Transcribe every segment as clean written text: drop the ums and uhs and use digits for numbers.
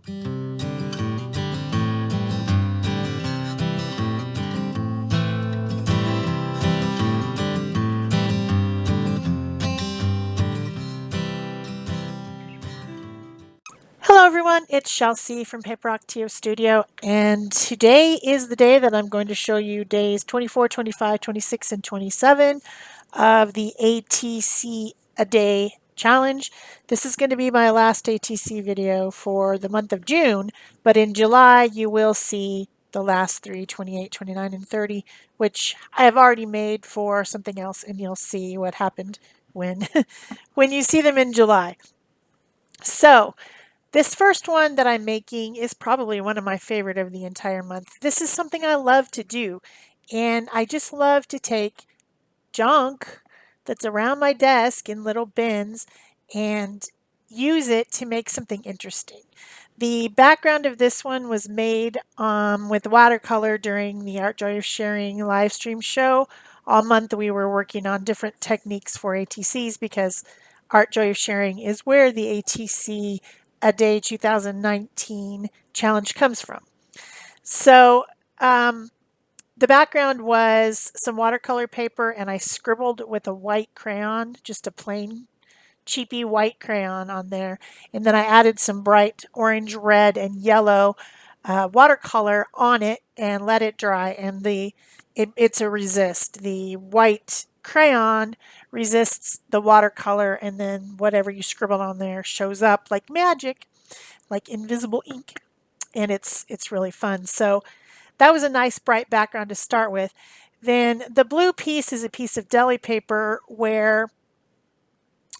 Hello everyone, it's Shel C from PaperOcotilloStudio, and today is the day that I'm going to show you days 24, 25, 26, and 27 of the ATC a day challenge. This is going to be my last ATC video for the month of June, but in July you will see the last three, 28, 29, and 30, which I have already made for something else, and you'll see what happened when, when you see them in July. So, this first one that I'm making is probably one of my favorite of the entire month. This is something I love to do, and I just love to take junk that's around my desk in little bins and use it to make something interesting. The background of this one was made with watercolor during the Art Joy of Sharing live stream show. All month we were working on different techniques for ATCs because Art Joy of Sharing is where the ATC A Day 2019 challenge comes from. So the background was some watercolor paper, and I scribbled with a white crayon, just a plain cheapy white crayon on there. And then I added some bright orange, red, and yellow watercolor on it and let it dry. And it's a resist. The white crayon resists the watercolor, and then whatever you scribbled on there shows up like magic, like invisible ink. And it's really fun. So that was a nice bright background to start with. Then the blue piece is a piece of deli paper where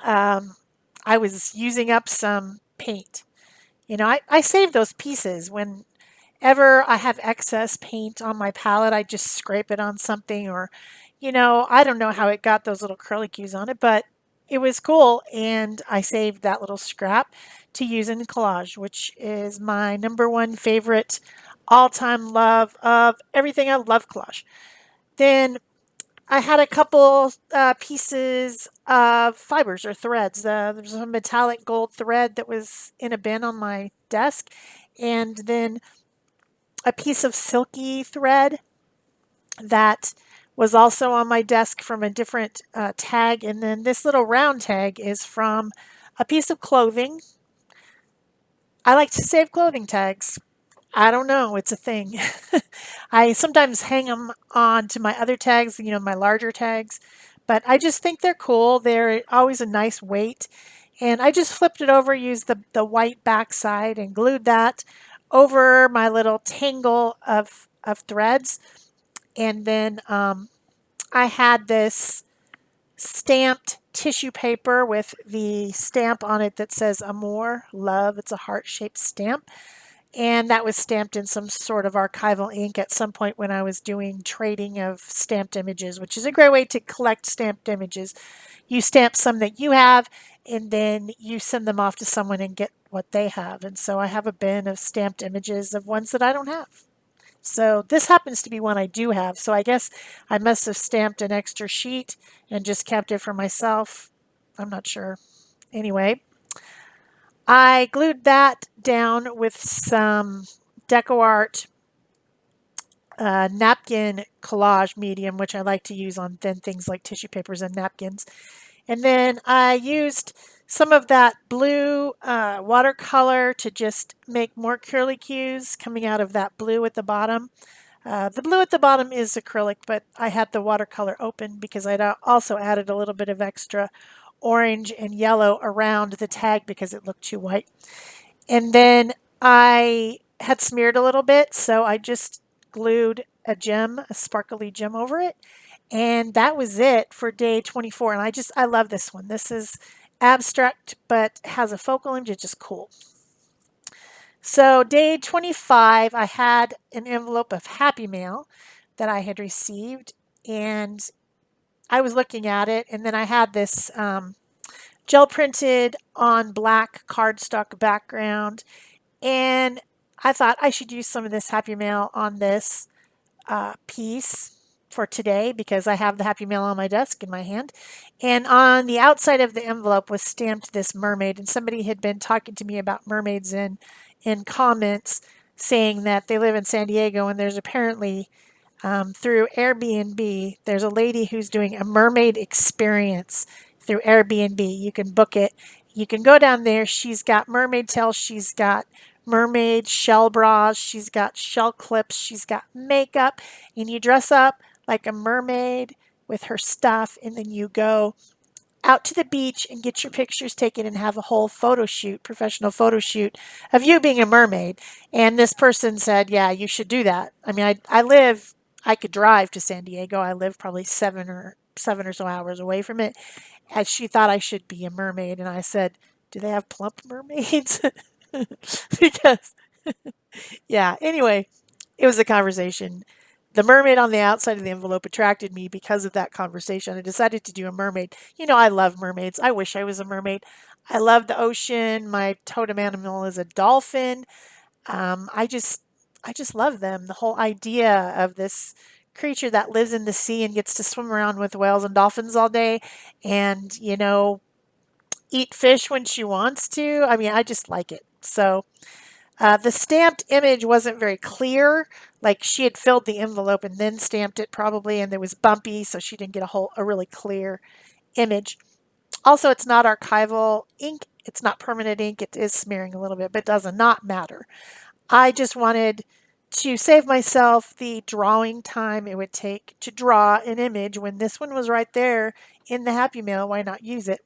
I was using up some paint. You know, I save those pieces. Whenever I have excess paint on my palette, I just scrape it on something, or, I don't know how it got those little curlicues on it, but it was cool, and I saved that little scrap to use in collage, which is my number one favorite all-time love of everything. I love collage. Then I had a couple pieces of fibers or threads. There was a metallic gold thread that was in a bin on my desk, and then a piece of silky thread that was also on my desk from a different tag. And then this little round tag is from a piece of clothing. I like to save clothing tags. I don't know, it's a thing. I sometimes hang them on to my other tags, my larger tags, but I just think they're cool. They're always a nice weight. And I just flipped it over, used the white backside and glued that over my little tangle of threads. And then I had this stamped tissue paper with the stamp on it that says Amour, love. It's a heart-shaped stamp. And that was stamped in some sort of archival ink at some point when I was doing trading of stamped images, which is a great way to collect stamped images. You stamp some that you have, and then you send them off to someone and get what they have. And so I have a bin of stamped images of ones that I don't have. So this happens to be one I do have. So I guess I must have stamped an extra sheet and just kept it for myself. I'm not sure. Anyway, I glued that down with some Decoart napkin collage medium, which I like to use on thin things like tissue papers and napkins. And then I used some of that blue watercolor to just make more curlicues coming out of that blue at the bottom. The blue at the bottom is acrylic, but I had the watercolor open because I'd also added a little bit of extra orange and yellow around the tag because it looked too white. And then I had smeared a little bit, so I just glued a gem, a sparkly gem over it. And that was it for day 24. And I love this one. This is abstract, but has a focal image. It's just cool. So day 25, I had an envelope of Happy Mail that I had received, and I was looking at it, and then I had this gel printed on black cardstock background, and I thought I should use some of this Happy Mail on this piece. for today because I have the Happy Mail on my desk in my hand. And on the outside of the envelope was stamped this mermaid. And somebody had been talking to me about mermaids in comments saying that they live in San Diego and there's apparently through Airbnb, there's a lady who's doing a mermaid experience through Airbnb. You can book it. You can go down there. She's got mermaid tails. She's got mermaid shell bras. She's got shell clips. She's got makeup. And you dress up like a mermaid with her stuff. And then you go out to the beach and get your pictures taken and have a whole photo shoot, professional photo shoot of you being a mermaid. And this person said, yeah, you should do that. I mean, I could drive to San Diego. I live probably seven or so hours away from it. And she thought I should be a mermaid. And I said, do they have plump mermaids? Because, yeah, anyway, it was a conversation. The mermaid on the outside of the envelope attracted me because of that conversation. I decided to do a mermaid. You know, I love mermaids. I wish I was a mermaid. I love the ocean. My totem animal is a dolphin. Um, I just, I just love them. The whole idea of this creature that lives in the sea and gets to swim around with whales and dolphins all day, and eat fish when she wants to. I mean, I just like it. So the stamped image wasn't very clear. Like she had filled the envelope and then stamped it probably, and it was bumpy, so she didn't get a really clear image. Also, it's not archival ink. It's not permanent ink. It is smearing a little bit, but it does not matter. I just wanted to save myself the drawing time it would take to draw an image when this one was right there in the Happy Mail. Why not use it?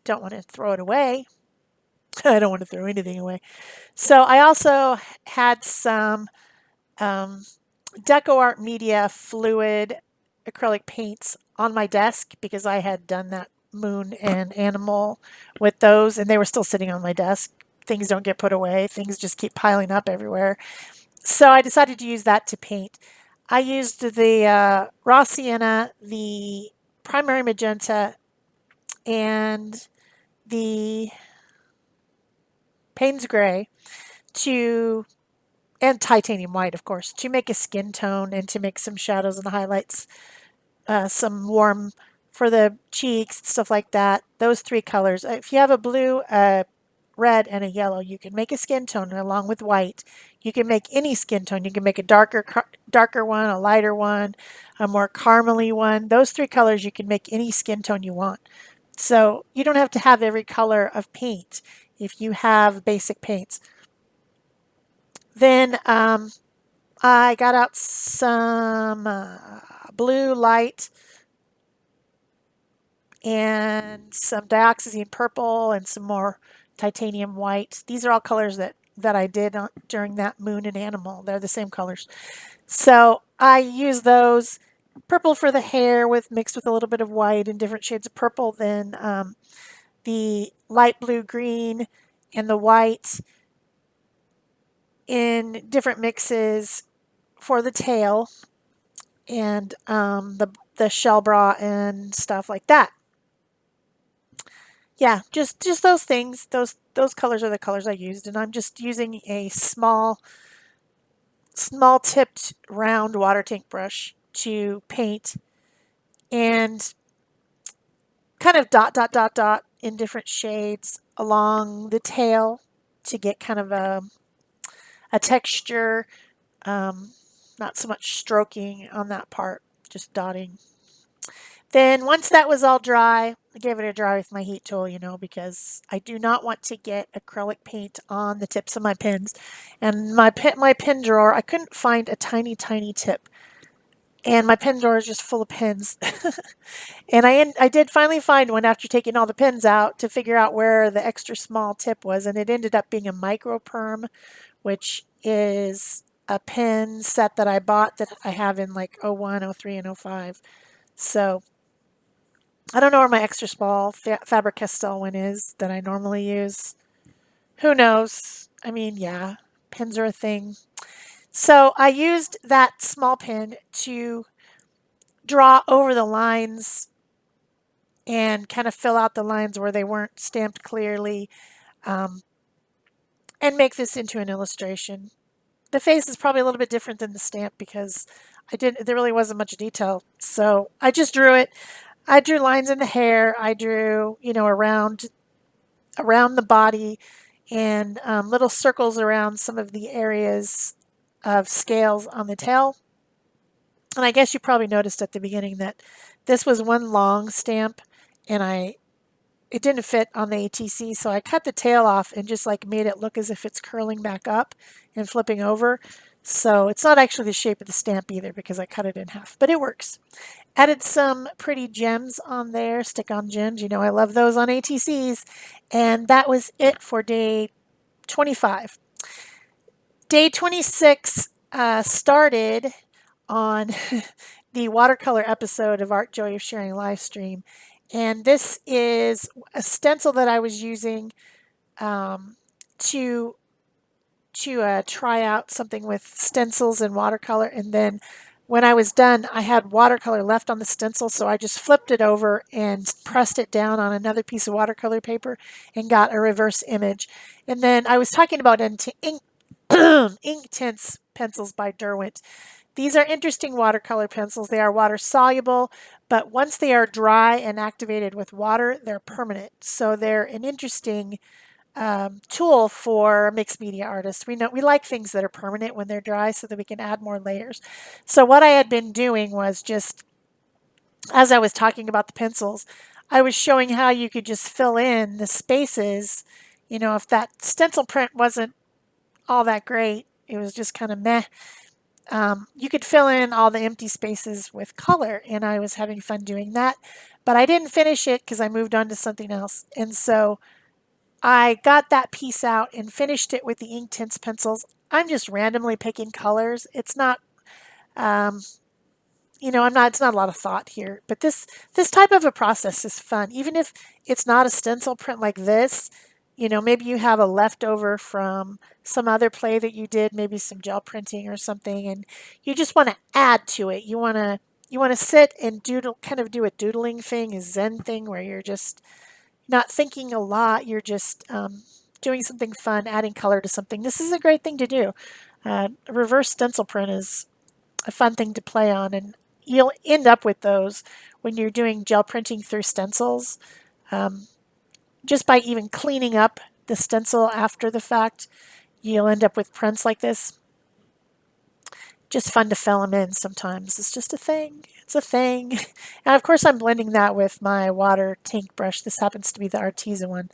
Don't want to throw it away. I don't want to throw anything away. So I also had some um, Decoart Media fluid acrylic paints on my desk because I had done that moon and animal with those, and they were still sitting on my desk. Things don't get put away, things just keep piling up everywhere. So I decided to use that to paint. I used the raw sienna, the primary magenta, and the Payne's gray to and titanium white, of course, to make a skin tone and to make some shadows and highlights, some warm for the cheeks, stuff like that. Those three colors. If you have a blue, a red, and a yellow, you can make a skin tone along with white. You can make any skin tone. You can make a darker one, a lighter one, a more caramely one. Those three colors, you can make any skin tone you want. So you don't have to have every color of paint if you have basic paints. Then I got out some blue light and some dioxazine purple and some more titanium white. These are all colors that I did during that moon and animal. They're the same colors. So I use those. Purple for the hair with mixed with a little bit of white and different shades of purple. Then the light blue green and the white in different mixes for the tail and the shell bra and stuff like that. Yeah, just those things. Those colors are the colors I used, and I'm just using a small tipped round water tank brush to paint and kind of dot in different shades along the tail to get kind of a texture. Not so much stroking on that part, just dotting. Then once that was all dry, I gave it a dry with my heat tool, because I do not want to get acrylic paint on the tips of my pens. And my pen drawer, I couldn't find a tiny, tiny tip. And my pen drawer is just full of pens. And I did finally find one after taking all the pens out to figure out where the extra small tip was. And it ended up being a micro perm, which is a pen set that I bought that I have in like '01, '03, and '05. So I don't know where my extra small Faber-Castell one is that I normally use. Who knows? I mean, yeah, pens are a thing. So I used that small pen to draw over the lines and kind of fill out the lines where they weren't stamped clearly, um, and make this into an illustration. the face is probably a little bit different than the stamp because there really wasn't much detail. So I just drew it. I drew lines in the hair. I drew, around the body and little circles around some of the areas of scales on the tail. And I guess you probably noticed at the beginning that this was one long stamp and it didn't fit on the ATC, so I cut the tail off and just like made it look as if it's curling back up and flipping over. So it's not actually the shape of the stamp either because I cut it in half, but it works. Added some pretty gems on there, stick-on gems. I love those on ATCs. And that was it for day 25. Day 26 started on the watercolor episode of Art Joy of Sharing live stream. And this is a stencil that I was using to try out something with stencils and watercolor. And then when I was done, I had watercolor left on the stencil, so I just flipped it over and pressed it down on another piece of watercolor paper and got a reverse image. And then I was talking about ink Tints pencils by Derwent. These are interesting watercolor pencils. They are water soluble, but once they are dry and activated with water, they're permanent. So they're an interesting tool for mixed media artists. We like things that are permanent when they're dry so that we can add more layers. So what I had been doing was just, as I was talking about the pencils, I was showing how you could just fill in the spaces. If that stencil print wasn't all that great, it was just kind of meh. You could fill in all the empty spaces with color, and I was having fun doing that. But I didn't finish it because I moved on to something else. And so I got that piece out and finished it with the ink tints pencils. I'm just randomly picking colors. It's not, it's not a lot of thought here, but this type of a process is fun. Even if it's not a stencil print like this, maybe you have a leftover from some other play that you did, maybe some gel printing or something, and you just want to add to it. You want to sit and doodle, kind of do a doodling thing, a Zen thing where you're just not thinking a lot. You're just doing something fun, adding color to something. This is a great thing to do. A reverse stencil print is a fun thing to play on, and you'll end up with those when you're doing gel printing through stencils. Just by even cleaning up the stencil after the fact, you'll end up with prints like this. Just fun to fill them in sometimes. It's just a thing. It's a thing. And of course I'm blending that with my water tank brush. This happens to be the Arteza one.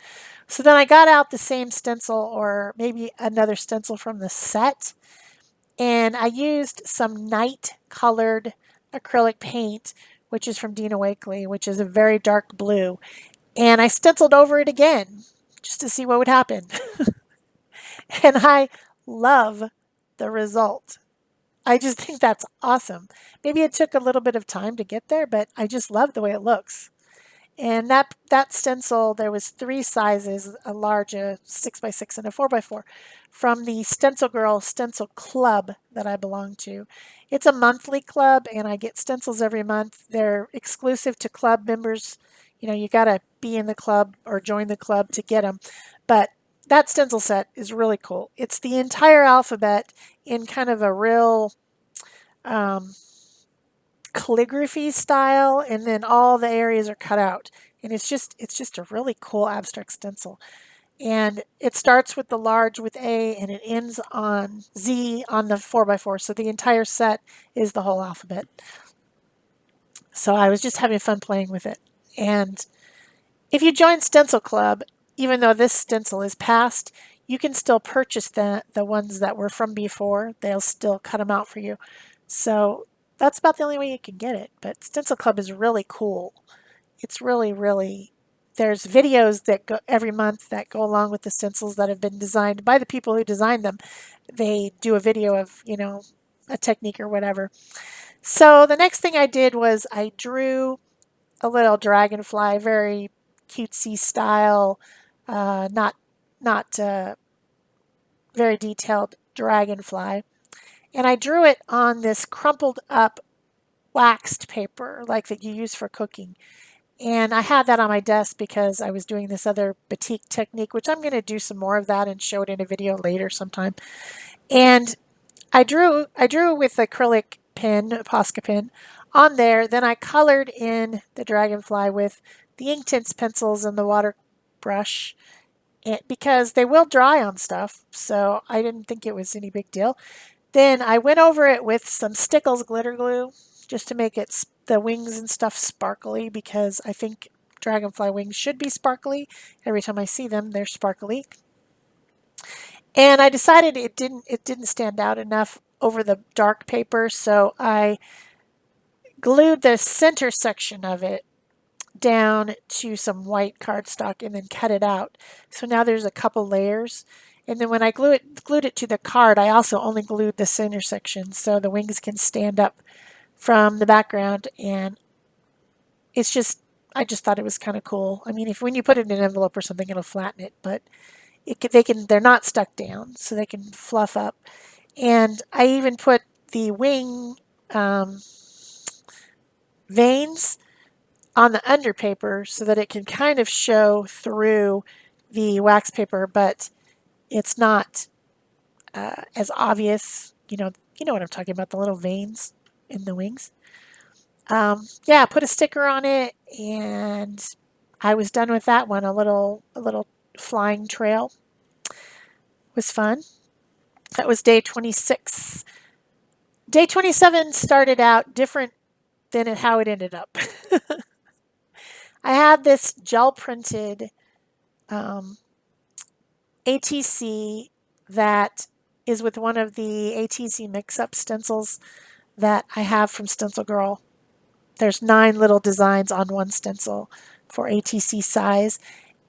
So then I got out the same stencil or maybe another stencil from the set, and I used some night colored acrylic paint, which is from Dina Wakley, which is a very dark blue. And I stenciled over it again just to see what would happen. And I love the result. I just think that's awesome. Maybe it took a little bit of time to get there, but I just love the way it looks. And that stencil, there was 3 sizes, a large, a 6x6, and a 4x4, from the Stencil Girl Stencil Club that I belong to. It's a monthly club, and I get stencils every month. They're exclusive to club members. You got to be in the club or join the club to get them. But that stencil set is really cool. It's the entire alphabet in kind of a real calligraphy style, and then all the areas are cut out. And it's just a really cool abstract stencil. And it starts with the large with A and it ends on Z on the 4x4. So the entire set is the whole alphabet. So I was just having fun playing with it. And if you join Stencil Club, even though this stencil is past, you can still purchase the ones that were from before. They'll still cut them out for you. So that's about the only way you can get it. But Stencil Club is really cool. It's really, really, there's videos that go every month that go along with the stencils that have been designed by the people who designed them. They do a video of, a technique or whatever. So the next thing I did was I drew a little dragonfly, very cutesy style, not very detailed dragonfly. And I drew it on this crumpled up waxed paper like that you use for cooking. And I had that on my desk because I was doing this other batik technique, which I'm going to do some more of that and show it in a video later sometime. And I drew with acrylic pen, a Posca pen, on there. Then I colored in the dragonfly with the Inktense pencils and the water brush, because they will dry on stuff, so I didn't think it was any big deal. Then I went over it with some Stickles glitter glue just to make it the wings and stuff sparkly, because I think dragonfly wings should be sparkly. Every time I see them, they're sparkly. And I decided it didn't stand out enough over the dark paper, so I glued the center section of it down to some white cardstock and then cut it out. So now there's a couple layers. And then when I glued it to the card, I also only glued the center section so the wings can stand up from the background. And it's just, I just thought it was kind of cool. I mean, if when you put it in an envelope or something, it'll flatten it, but they're not stuck down, so they can fluff up. And I even put the wing um, veins on the under paper so that it can kind of show through the wax paper, but it's not as obvious. You know what I'm talking about, the little veins in the wings. Yeah, put a sticker on it, and I was done with that one. A little flying trail was fun. That was day 26. Day 27 started out different than how it ended up. I had this gel printed um, ATC that is with one of the ATC mix-up stencils that I have from Stencil Girl. There's 9 little designs on one stencil for ATC size.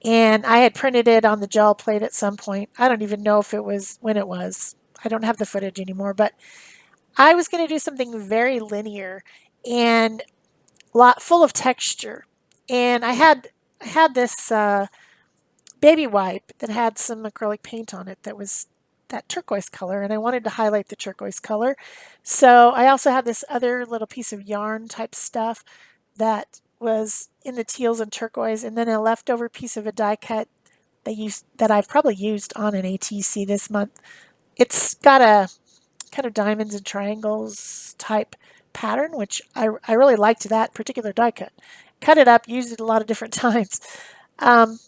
And I had printed it on the gel plate at some point. I don't even know if it was when it was. I don't have the footage anymore, but I was going to do something very linear and full of texture. And I had this baby wipe that had some acrylic paint on it that was that turquoise color, and I wanted to highlight the turquoise color. So I also had this other little piece of yarn type stuff that was in the teals and turquoise, and then a leftover piece of a die cut that I've probably used on an ATC this month. It's got a kind of diamonds and triangles type pattern, which I really liked that particular die cut. Cut it up, used it a lot of different times. Um,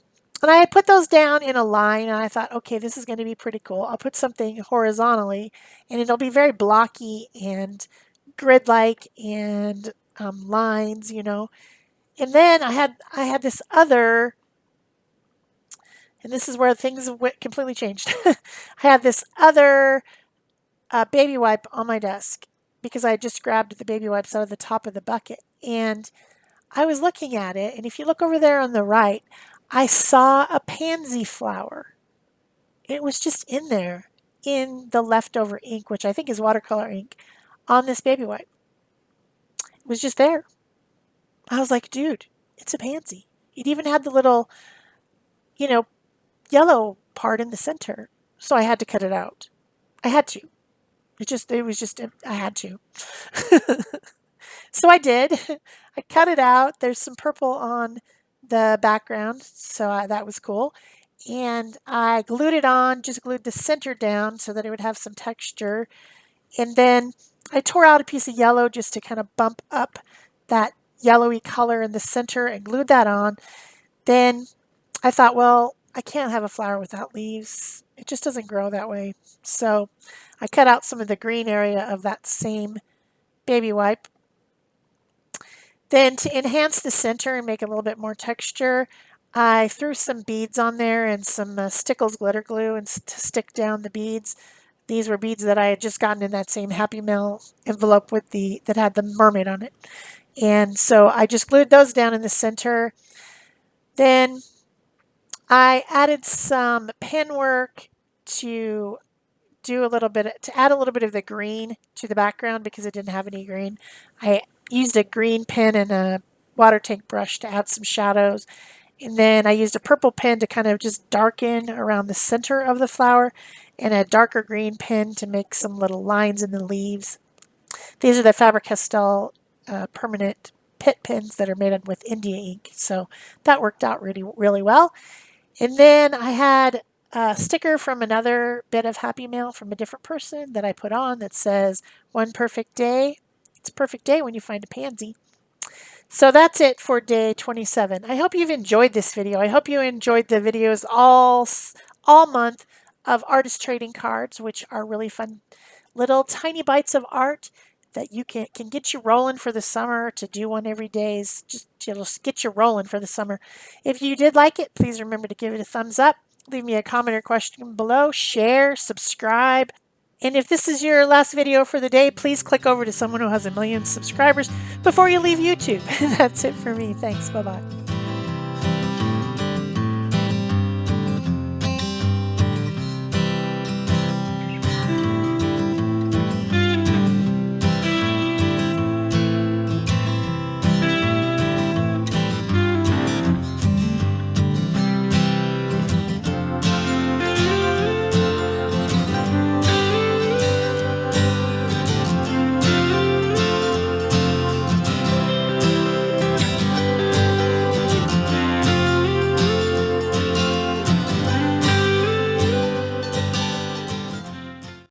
and I had put those down in a line, and I thought, okay, this is going to be pretty cool. I'll put something horizontally, and it'll be very blocky and grid-like and lines. And then I had this other, and this is where things completely changed. I had this other baby wipe on my desk because I had just grabbed the baby wipes out of the top of the bucket. And I was looking at it, and if you look over there on the right, I saw a pansy flower. It was just in there in the leftover ink, which I think is watercolor ink, on this baby wipe. It was just there. I was like, dude, it's a pansy. It even had the little, you know, yellow part in the center. So I had to cut it out. I had to. I had to. So I did. I cut it out. There's some purple on the background, so that was cool. And I glued it on, just glued the center down so that it would have some texture. And then I tore out a piece of yellow just to kind of bump up that yellowy color in the center and glued that on. Then I thought, well, I can't have a flower without leaves. It just doesn't grow that way. So I cut out some of the green area of that same baby wipe. Then to enhance the center and make it a little bit more texture, I threw some beads on there and some Stickles glitter glue and to stick down the beads. These were beads that I had just gotten in that same Happy Mail envelope that had the mermaid on it. And so I just glued those down in the center. Then I added some pen work to add a little bit of the green to the background because it didn't have any green. I used a green pen and a water tank brush to add some shadows. And then I used a purple pen to kind of just darken around the center of the flower and a darker green pen to make some little lines in the leaves. These are the Faber-Castell permanent pit pens that are made with India ink. So that worked out really, really well. And then I had a sticker from another bit of Happy Mail from a different person that I put on that says, "One perfect day. It's a perfect day when you find a pansy." So that's it for day 27. I hope you've enjoyed this video. I hope you enjoyed the videos all month of artist trading cards, which are really fun little tiny bites of art that you can get you rolling for the summer. To do one every day is just it'll get you rolling for the summer. If you did like it, please remember to give it a thumbs up. Leave me a comment or question below. Share, subscribe. And if this is your last video for the day, please click over to someone who has 1 million subscribers before you leave YouTube. That's it for me. Thanks. Bye-bye.